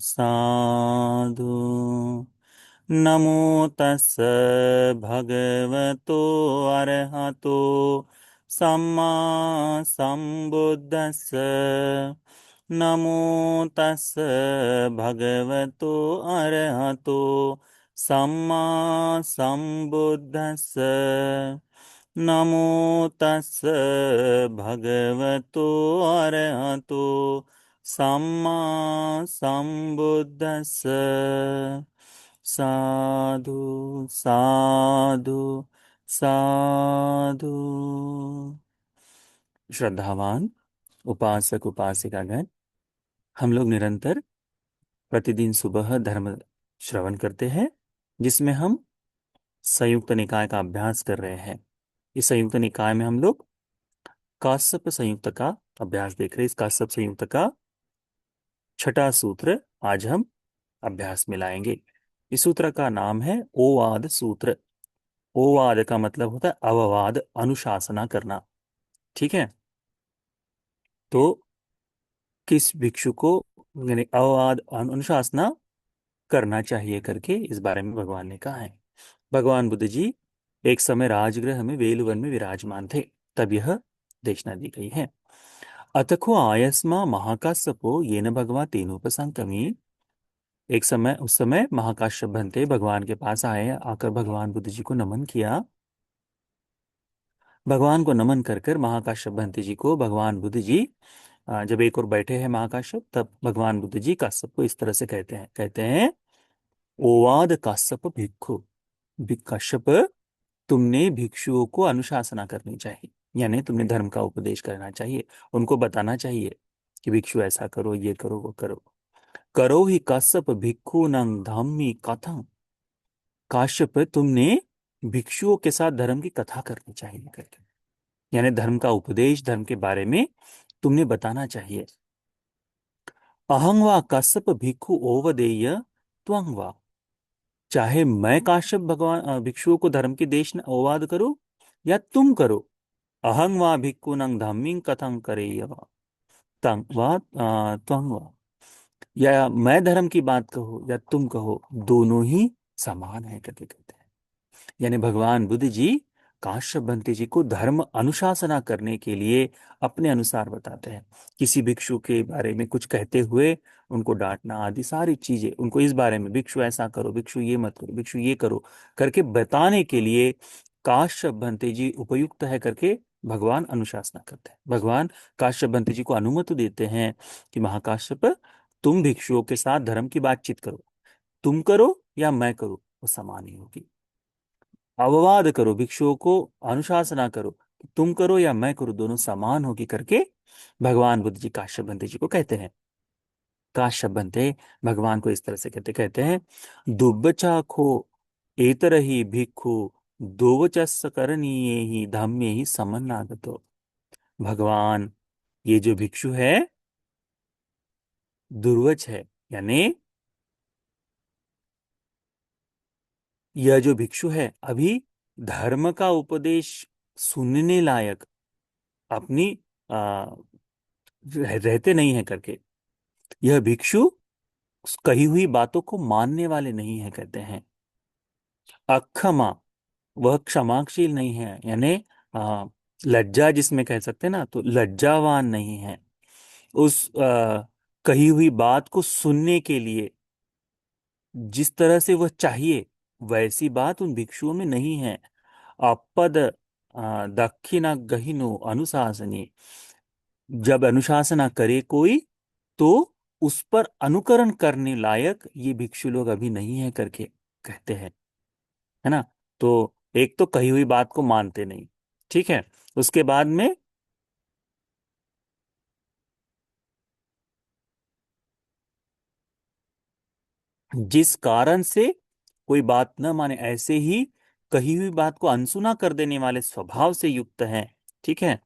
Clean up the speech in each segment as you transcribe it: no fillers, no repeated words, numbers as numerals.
साधु। नमो तस् भगवतो अरहतो सम्मा संबुद्धस्स। नमो तस् भगवतो अरहतो सम्मा संबुद्धस्स। नमो तस् भगवतो अरहतो सम्मा संबुद्धस्स। साधु साधु साधु। श्रद्धावान उपासक उपासिकागण, हम लोग निरंतर प्रतिदिन सुबह धर्म श्रवण करते हैं, जिसमें हम संयुक्त निकाय का अभ्यास कर रहे हैं। इस संयुक्त निकाय में हम लोग काश्यप संयुक्त का अभ्यास देख रहे हैं। इस काश्यप संयुक्त का छठा सूत्र आज हम अभ्यास में लाएंगे। इस सूत्र का नाम है ओवाद सूत्र। ओवाद का मतलब होता है अववाद, अनुशासना करना। ठीक है, तो किस भिक्षु को यानी अववाद अनुशासना करना चाहिए करके इस बारे में भगवान ने कहा है। भगवान बुद्ध जी एक समय राजगृह में वेलुवन में विराजमान थे, तब यह देशना दी गई है। अतखो आयस्मा महाकाश्यपो येन भगवा तेनोपसंकमी। एक समय उस समय महाकाश्यप भंते भगवान के पास आए, आकर भगवान बुद्ध जी को नमन किया। भगवान को नमन कर कर महाकाश्यप भंते जी को भगवान बुद्ध जी जब एक और बैठे हैं महाकाश्यप, तब भगवान बुद्ध जी काश्यप को इस तरह से कहते हैं ओवाद काश्यप भिक्खु। काश्यप, तुमने भिक्षुओं को अनुशासना करनी चाहिए, यानी तुमने धर्म का उपदेश करना चाहिए, उनको बताना चाहिए कि भिक्षु ऐसा करो, ये करो, वो करो। करो ही काश्यप भिक्खु नंग धम्मी कथं। काश्यप, तुमने भिक्षुओं के साथ धर्म की कथा करनी चाहिए करके, यानी धर्म का उपदेश, धर्म के बारे में तुमने बताना चाहिए। अहं वा काश्यप भिक्खु ओवदेय त्वं वा। चाहे मैं काश्यप भगवान भिक्षुओं को धर्म के देश ओवाद करो या तुम करो। अहं वा भिक्खु नंग धम्मिं कथं करेय वा तंग वा त्वं वा। या मैं धर्म की बात कहो या तुम कहो, दोनों ही समान है करके कहते हैं। यानी भगवान बुद्ध जी काश्यप भंते जी को धर्म अनुशासना करने के लिए अपने अनुसार बताते हैं। किसी भिक्षु के बारे में कुछ कहते हुए उनको डांटना आदि सारी चीजें, उनको इस बारे में भिक्षु ऐसा करो, भिक्षु ये मत करो, भिक्षु ये करो करके बताने के लिए काश्यप भंते जी उपयुक्त है करके भगवान अनुशासना करते हैं। भगवान काश्यप भंते जी को अनुमति देते हैं कि महाकाश्यप, तुम भिक्षुओं के साथ धर्म की बातचीत करो, तुम करो या मैं करूं, वो समान ही होगी। अववाद करो, भिक्षुओं को अनुशासना करो, तुम करो या मैं करूं, दोनों समान होगी करके भगवान बुद्ध जी काश्यप भंते जी को कहते हैं। काश्यप भंते भगवान को इस तरह से कहते हैं दुब्बचा खो एतर ही भिक्षु दोवचस्स करणीये ही धम्मे ही समन्नागतो। भगवान, ये जो भिक्षु है दुर्वच है, यानी यह जो भिक्षु है अभी धर्म का उपदेश सुनने लायक अपनी आ, रहते नहीं है करके, यह भिक्षु कही हुई बातों को मानने वाले नहीं है कहते हैं। अक्षमा, वह क्षमाशील नहीं है, यानी आ, लज्जा जिसमें कह सकते हैं ना, तो लज्जावान नहीं है। उस कही हुई बात को सुनने के लिए जिस तरह से वह चाहिए वैसी बात उन भिक्षुओं में नहीं है। अपद दक्षिणा गहिनो अनुशासनी। जब अनुशासना करे कोई तो उस पर अनुकरण करने लायक ये भिक्षु लोग अभी नहीं है करके कहते हैं, है ना। तो एक तो कही हुई बात को मानते नहीं, ठीक है। उसके बाद में जिस कारण से कोई बात न माने, ऐसे ही कही हुई बात को अनसुना कर देने वाले स्वभाव से युक्त हैं, ठीक है।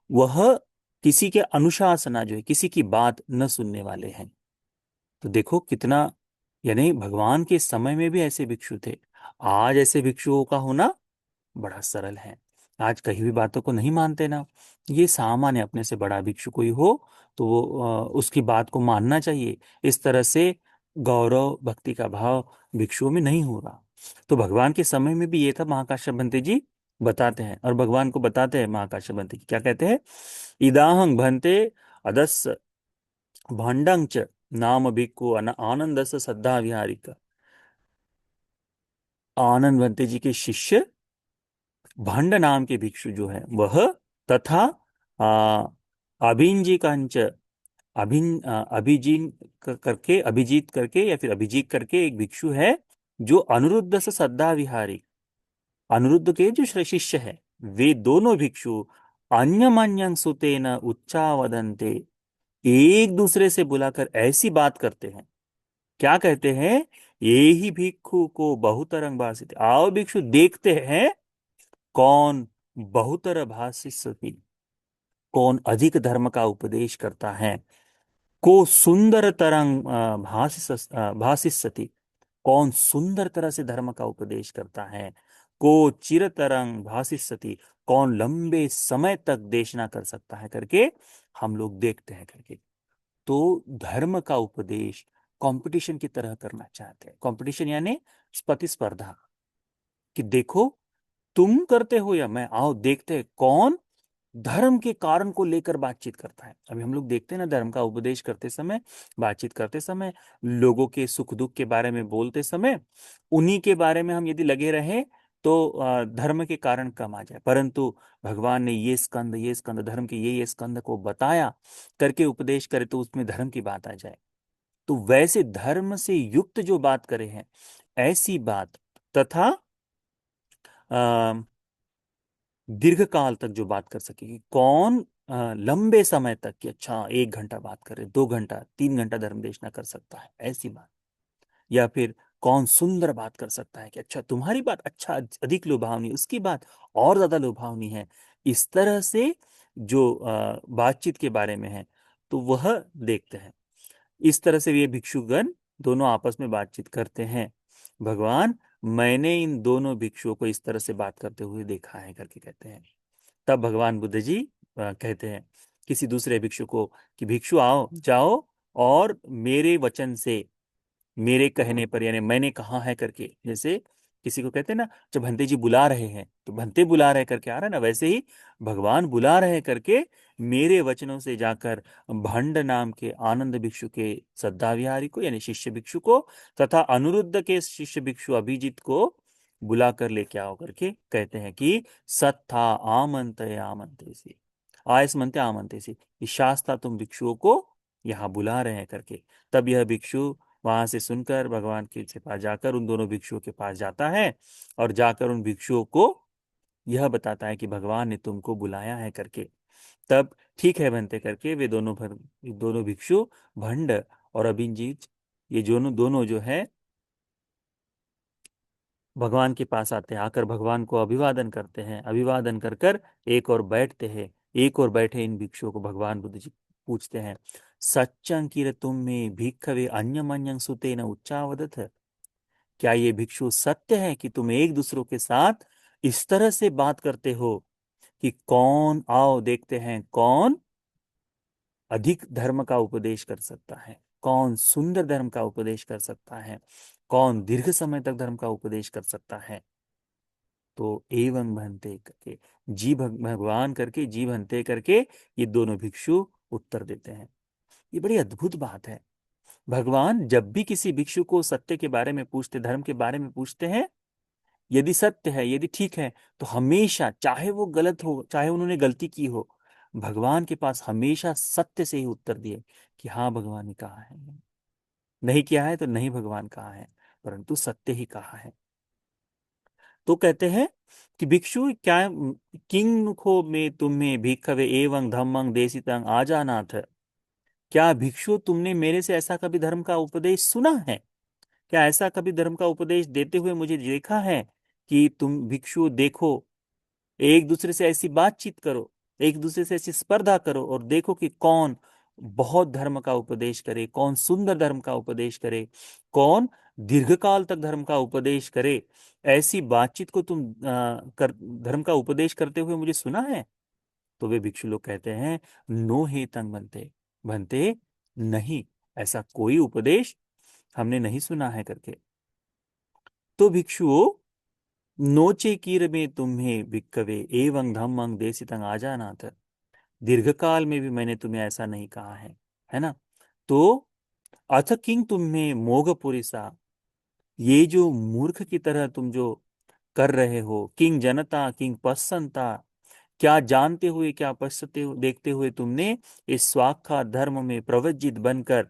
वह किसी के अनुशासना जो है, किसी की बात न सुनने वाले हैं। तो देखो कितना, यानी भगवान के समय में भी ऐसे भिक्षु थे। आज ऐसे भिक्षुओं का होना बड़ा सरल है। आज कही हुई बातों को नहीं मानते ना। ये सामान्य, अपने से बड़ा भिक्षु कोई हो तो वो उसकी बात को मानना चाहिए। इस तरह से गौरव भक्ति का भाव भिक्षुओं में नहीं हो रहा। तो भगवान के समय में भी ये था, महाकाश्यप भंते जी बताते हैं, और भगवान को बताते हैं महाकाश्यप भंते जी क्या कहते हैं। इदाहं भंते अदस भांडं च नाम भिक्खु आनंद सद्धा विहारिका। आनंद भंते जी के शिष्य भांड नाम के भिक्षु जो है वह, तथा आ, अभिंजिकांच अभिजीन करके, अभिजीत करके या फिर अभिजीत करके एक भिक्षु है, जो अनिरुद्ध से सद्धा विहारी, अनिरुद्ध के जो शिष्य है, वे दोनों भिक्षु अन्यमन्यं सुतेन उच्चावदन्ते, एक दूसरे से बुलाकर ऐसी बात करते हैं। क्या कहते हैं, ये ही भिक्षु को बहुतरंग भाषित, आओ भिक्षु देखते हैं कौन बहुतर भाषित, कौन अधिक धर्म का उपदेश करता है। को सुंदर तरंग भाषिष्यति, कौन सुंदर तरह से धर्म का उपदेश करता है। को चिरतरंग भाषिष्यति, कौन लंबे समय तक देशना कर सकता है करके हम लोग देखते हैं करके। तो धर्म का उपदेश कंपटीशन की तरह करना चाहते हैं। कंपटीशन यानी प्रतिस्पर्धा, कि देखो तुम करते हो या मैं, आओ देखते हैं कौन धर्म के कारण को लेकर बातचीत करता है। अभी हम लोग देखते हैं ना, धर्म का उपदेश करते समय, बातचीत करते समय, लोगों के सुख दुख के बारे में बोलते समय, उन्हीं के बारे में हम यदि लगे रहे तो धर्म के कारण कम आ जाए। परंतु भगवान ने ये स्कंद धर्म के ये स्कंद को बताया करके उपदेश करे तो उसमें धर्म की बात आ जाए। तो वैसे धर्म से युक्त जो बात करे हैं, ऐसी बात, तथा दीर्घ काल तक जो बात कर सके, कि कौन लंबे समय तक, कि अच्छा 1 घंटा बात करे, 2 घंटा 3 घंटा धर्म देशना कर सकता है, ऐसी बात। या फिर कौन सुंदर बात कर सकता है, कि अच्छा तुम्हारी बात अच्छा अधिक लुभावनी, उसकी बात और ज्यादा लुभावनी है। इस तरह से जो बातचीत के बारे में है, तो वह देखते हैं। इस तरह से ये भिक्षुगण दोनों आपस में बातचीत करते हैं। भगवान, मैंने इन दोनों भिक्षुओं को इस तरह से बात करते हुए देखा है करके कहते हैं। तब भगवान बुद्ध जी कहते हैं किसी दूसरे भिक्षु को, कि भिक्षु आओ जाओ, और मेरे वचन से, मेरे कहने पर, यानी मैंने कहा है करके, जैसे किसी को कहते हैं ना, जब भंते जी बुला रहे हैं तो भंते बुला रहे करके आ रहा है ना, वैसे ही भगवान बुला रहे हैं करके मेरे वचनों से जाकर भंड नाम के आनंद भिक्षु के सद्धाविहारी को, यानी शिष्य भिक्षु को, तथा अनिरुद्ध के शिष्य भिक्षु अभिजीत को बुलाकर लेके आओ करके कहते हैं, कि सत्था आमंत्य आमंत्य सी, आयस्मंत्य आमंत्य सी, शास्त्रा तुम भिक्षुओं को यहाँ बुला रहे हैं करके। तब यह भिक्षु वहां से सुनकर भगवान के पास जाकर उन दोनों भिक्षुओं के पास जाता है, और जाकर उन भिक्षुओं को यह बताता है कि भगवान ने तुमको बुलाया है करके। तब ठीक है बनते करके वे दोनों भिक्षु, भंड और अभिजीत, ये दोनों दोनों जो है भगवान के पास आते हैं। आकर भगवान को अभिवादन करते हैं, अभिवादन कर कर एक और बैठते हैं। एक और बैठे इन भिक्षुओं को भगवान बुद्ध जी पूछते हैं, सच्चं किर तुम में भिक्खवे अन्यमन्यं सुतेन उच्चावदथ। क्या ये भिक्षु सत्य है कि तुम एक दूसरों के साथ इस तरह से बात करते हो, कि कौन, आओ देखते हैं कौन अधिक धर्म का उपदेश कर सकता है, कौन सुंदर धर्म का उपदेश कर सकता है, कौन दीर्घ समय तक धर्म का उपदेश कर सकता है। तो एवं भंते करके, भगवान करके, जी भंते करके ये दोनों भिक्षु उत्तर देते हैं। ये बड़ी अद्भुत बात है। भगवान जब भी किसी भिक्षु को सत्य के बारे में पूछते, धर्म के बारे में पूछते हैं, यदि सत्य है, यदि ठीक है, तो हमेशा, चाहे वो गलत हो, चाहे उन्होंने गलती की हो, भगवान के पास हमेशा सत्य से ही उत्तर दिए, कि हाँ भगवान ने कहा है, नहीं किया है तो नहीं भगवान कहा है, परंतु सत्य ही कहा है। तो कहते हैं कि भिक्षु क्या, किंग खो में तुम्हें भिक्खवे एवं धम्मं देशितं आजानाथ। क्या भिक्षु तुमने मेरे से ऐसा कभी धर्म का उपदेश सुना है, क्या ऐसा कभी धर्म का उपदेश देते हुए मुझे देखा है, कि तुम भिक्षु देखो, एक दूसरे से ऐसी बातचीत करो, एक दूसरे से ऐसी स्पर्धा करो, और देखो कि कौन बहुत धर्म का उपदेश करे, कौन सुंदर धर्म का उपदेश करे, कौन दीर्घकाल तक धर्म का उपदेश करे। ऐसी बातचीत को तुम धर्म का उपदेश करते हुए मुझे सुना है। तो वे भिक्षु लोग कहते हैं, नो हे तंग बनते, बनते नहीं, ऐसा कोई उपदेश हमने नहीं सुना है करके। तो भिक्षुओं, नोचे कीर में तुम्हें भिक्कवे एवं धम्मं देसितं आजानाथ। दीर्घकाल में भी मैंने तुम्हें ऐसा नहीं कहा है ना। तो अथ किंग तुम्हें मोघ पुरिसा, ये जो मूर्ख की तरह तुम जो कर रहे हो, किंग जनता किंग पश्चंता, क्या जानते हुए क्या पश्चाते देखते हुए तुमने इस स्वाखा धर्म में प्रवज्जित बनकर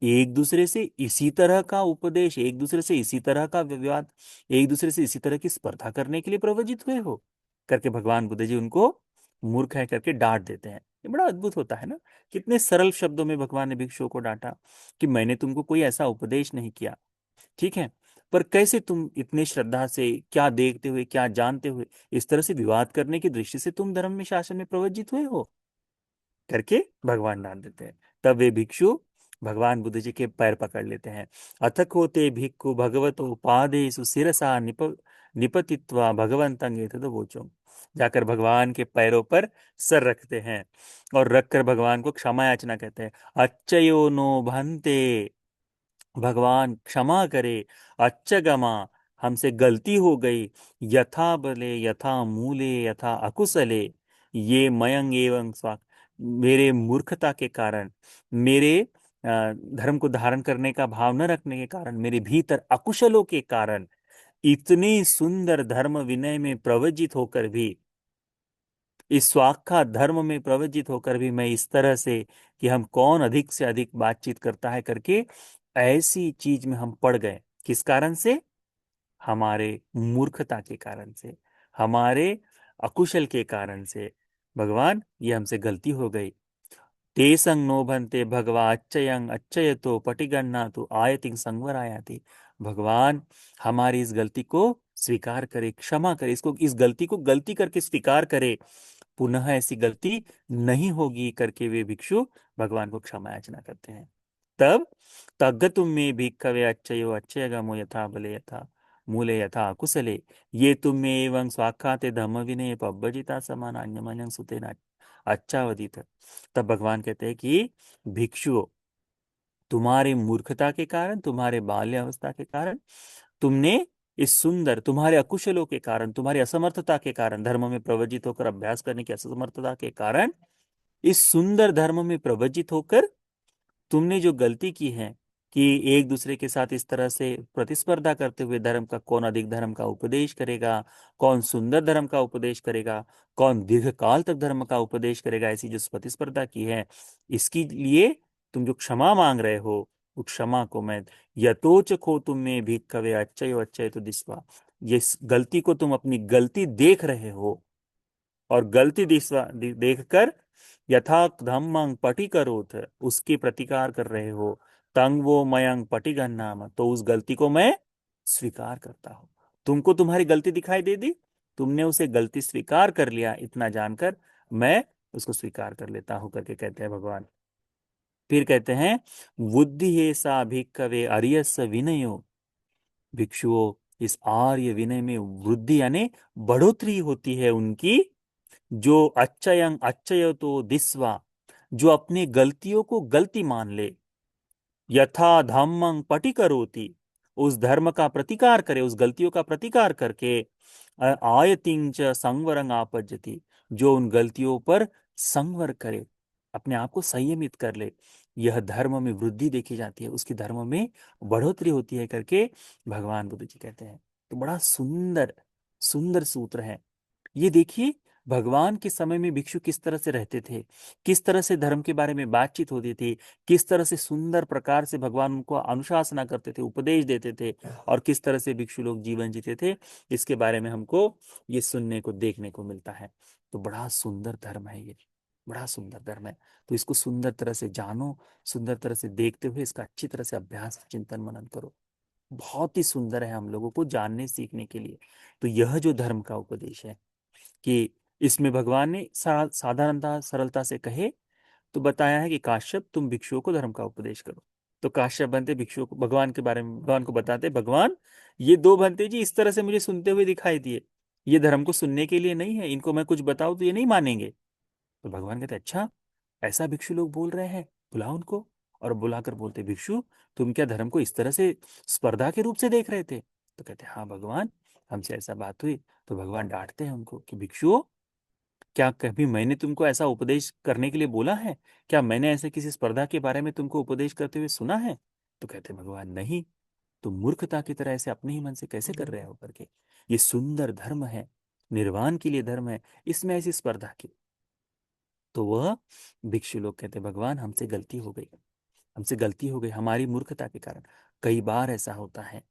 एक दूसरे से इसी तरह का उपदेश, एक दूसरे से इसी तरह का विवाद, एक दूसरे से इसी तरह की स्पर्धा करने के लिए प्रवज्जित हुए हो करके भगवान बुद्ध जी उनको मूर्ख है करके डांट देते हैं। ये बड़ा अद्भुत होता है ना, कितने सरल शब्दों में भगवान ने भिक्षुओं को डांटा कि मैंने तुमको कोई ऐसा उपदेश नहीं किया, ठीक है, पर कैसे तुम इतने श्रद्धा से, क्या देखते हुए क्या जानते हुए इस तरह से विवाद करने की दृष्टि से तुम धर्म में शासन में प्रवज्जित हुए हो करके भगवान डांट देते हैं। तब वे भिक्षु भगवान बुद्ध जी के पैर पकड़ लेते हैं। अथ कोते भिक्खु भगवतो पादेषु शिरसा निपतित्वा भगवंतं एतद् वोचो। जाकर भगवान के पैरों पर सर रखते हैं और रखकर भगवान को क्षमा याचना कहते हैं। अच्छयो नो भंते, भगवान क्षमा करे, अच्छगमा, हमसे गलती हो गई, यथा बले यथा मूले यथा अकुशले, ये मयंग एवं स्वाक, मेरे मूर्खता के कारण, मेरे धर्म को धारण करने का भाव न रखने के कारण, मेरे भीतर अकुशलों के कारण, इतनी सुंदर धर्म विनय में प्रवज्जित होकर भी, इस स्वाखा धर्म में प्रवज्जित होकर भी मैं इस तरह से कि हम कौन अधिक से अधिक बातचीत करता है करके ऐसी चीज में हम पड़ गए। किस कारण से? हमारे मूर्खता के कारण से, हमारे अकुशल के कारण से। भगवान, ये हमसे गलती हो गई। तेसंग नो भन्ते भगवा अच्छयंग अच्छयतो पटिगन्ना तो आयतिंग संवर आयाति। भगवान, हमारी इस गलती को स्वीकार करे, क्षमा करे, इसको, इस गलती को गलती करके स्वीकार करे, पुनः ऐसी गलती नहीं होगी करके वे भिक्षु भगवान को क्षमा याचना करते हैं। तब तगतुम में भिक्खवे अच्छयो अच्छयगमो यथा बले यथा मूले यथा कुशले, ये तुम में एवं स्वाखाते धम्म विनय पब्बजिता समान अन्यमन्यं सुतेन अच्छावदित। तब भगवान कहते हैं कि भिक्षुओं, तुम्हारी मूर्खता के कारण, तुम्हारे बाल्य अवस्था के कारण, तुमने इस सुंदर, तुम्हारे अकुशलों के कारण, तुम्हारी असमर्थता के कारण, धर्म में प्रवजित होकर अभ्यास करने की असमर्थता के कारण, इस सुंदर धर्म में प्रवजित होकर तुमने जो गलती की है कि एक दूसरे के साथ इस तरह से प्रतिस्पर्धा करते हुए धर्म का, कौन अधिक धर्म का उपदेश करेगा, कौन सुंदर धर्म का उपदेश करेगा, कौन दीर्घकाल तक धर्म का उपदेश करेगा, ऐसी जो प्रतिस्पर्धा की है, इसके लिए तुम जो क्षमा मांग रहे हो, उस क्षमा को मैं, यतोच खो तुम में भी कवे अच्छय अच्छय तो दिस्वा, ये गलती को तुम अपनी गलती देख रहे हो और गलती देखकर यथा धम्मं पटी करोथ, उसके प्रतिकार कर रहे हो, तंग वो मयंग पटिगन नाम, तो उस गलती को मैं स्वीकार करता हूं। तुमको तुम्हारी गलती दिखाई दे दी, तुमने उसे गलती स्वीकार कर लिया, इतना जानकर मैं उसको स्वीकार कर लेता हूं करके कहते हैं भगवान। फिर कहते हैं, बुद्धि है सा भिक्खवे अरियस विनयो। भिक्षुओं, इस आर्य विनय में वृद्धि यानी बढ़ोतरी होती है उनकी, जो अच्छयं अच्छय तो दिस्वा, जो अपनी गलतियों को गलती मान ले, यथा धम्मं पटी करोति, उस धर्म का प्रतिकार करे, उस गलतियों का प्रतिकार करके, आयतिंग च संवरंग आपज्जति, जो उन गलतियों पर संवर करे, अपने आप को संयमित कर ले, यह धर्म में वृद्धि देखी जाती है, उसकी धर्म में बढ़ोतरी होती है करके भगवान बुद्ध जी कहते हैं। तो बड़ा सुंदर सुंदर सूत्र है ये। देखिए, भगवान के समय में भिक्षु किस तरह से रहते थे, किस तरह से धर्म के बारे में बातचीत होती थी, किस तरह से सुंदर प्रकार से भगवान उनको अनुशासना करते थे, उपदेश देते थे, और किस तरह से भिक्षु लोग जीवन जीते थे, इसके बारे में हमको ये सुनने को, देखने को मिलता है। तो बड़ा सुंदर धर्म है ये, बड़ा सुंदर धर्म है। तो इसको सुंदर तरह से जानो, सुंदर तरह से देखते हुए इसका अच्छी तरह से अभ्यास, चिंतन, मनन करो। बहुत ही सुंदर है हम लोगों को जानने सीखने के लिए। तो यह जो धर्म का उपदेश है कि इसमें भगवान ने साधारणता, सरलता से कहे तो बताया है कि काश्यप, तुम भिक्षुओं को धर्म का उपदेश करो। तो काश्यप बनते भिक्षुओं को भगवान के बारे में, भगवान को बताते, भगवान, ये दो भंते जी इस तरह से मुझे सुनते हुए दिखाई दिए, ये धर्म को सुनने के लिए नहीं है, इनको मैं कुछ बताऊं तो ये नहीं मानेंगे। तो भगवान कहते, अच्छा, ऐसा भिक्षु लोग बोल रहे हैं, बुलाओ उनको। और बुलाकर बोलते, भिक्षु तुम क्या धर्म को इस तरह से स्पर्धा के रूप से देख रहे थे? तो कहते, हाँ भगवान, हमसे ऐसा बात हुई। तो भगवान डांटते हैं उनको कि भिक्षुओं, क्या कभी मैंने तुमको ऐसा उपदेश करने के लिए बोला है? क्या मैंने ऐसे किसी स्पर्धा के बारे में तुमको उपदेश करते हुए सुना है? तो कहते, भगवान नहीं। तुम मूर्खता की तरह ऐसे अपने ही मन से कैसे कर रहे हो करके? ये सुंदर धर्म है, निर्वाण के लिए धर्म है, इसमें ऐसी स्पर्धा की। तो वह भिक्षु लोग कहते, भगवान हमसे गलती हो गई, हमसे गलती हो गई हमारी मूर्खता के कारण। कई बार ऐसा होता है,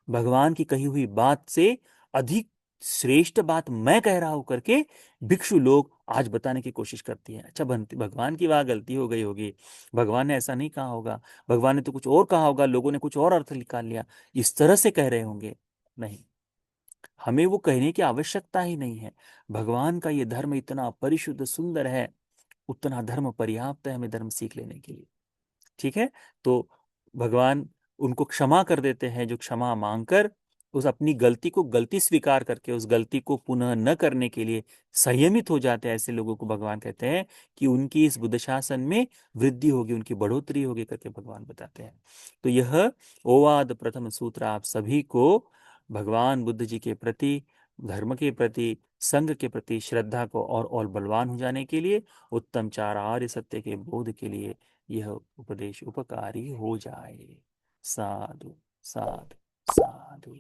भगवान की कही हुई बात से अधिक श्रेष्ठ बात मैं कह रहा हूं करके भिक्षु लोग आज बताने की कोशिश करती हैं। अच्छा, बनती भगवान की वहां गलती हो गई होगी, भगवान ने ऐसा नहीं कहा होगा, भगवान ने तो कुछ और कहा होगा, लोगों ने कुछ और अर्थ निकाल लिया, इस तरह से कह रहे होंगे। नहीं, हमें वो कहने की आवश्यकता ही नहीं है। भगवान का ये धर्म इतना परिशुद्ध सुंदर है, उतना धर्म पर्याप्त है हमें धर्म सीख लेने के लिए। ठीक है। तो भगवान उनको क्षमा कर देते हैं, जो क्षमा मांगकर उस अपनी गलती को गलती स्वीकार करके उस गलती को पुनः न करने के लिए संयमित हो जाते हैं। ऐसे लोगों को भगवान कहते हैं कि उनकी इस बुद्ध शासन में वृद्धि होगी, उनकी बढ़ोतरी होगी करके भगवान बताते हैं। तो यह ओवाद प्रथम सूत्र आप सभी को भगवान बुद्ध जी के प्रति, धर्म के प्रति, संघ के प्रति श्रद्धा को और बलवान हो जाने के लिए, उत्तम चार आर्य सत्य के बोध के लिए यह उपदेश उपकारी हो जाए। साधु साधु साधु।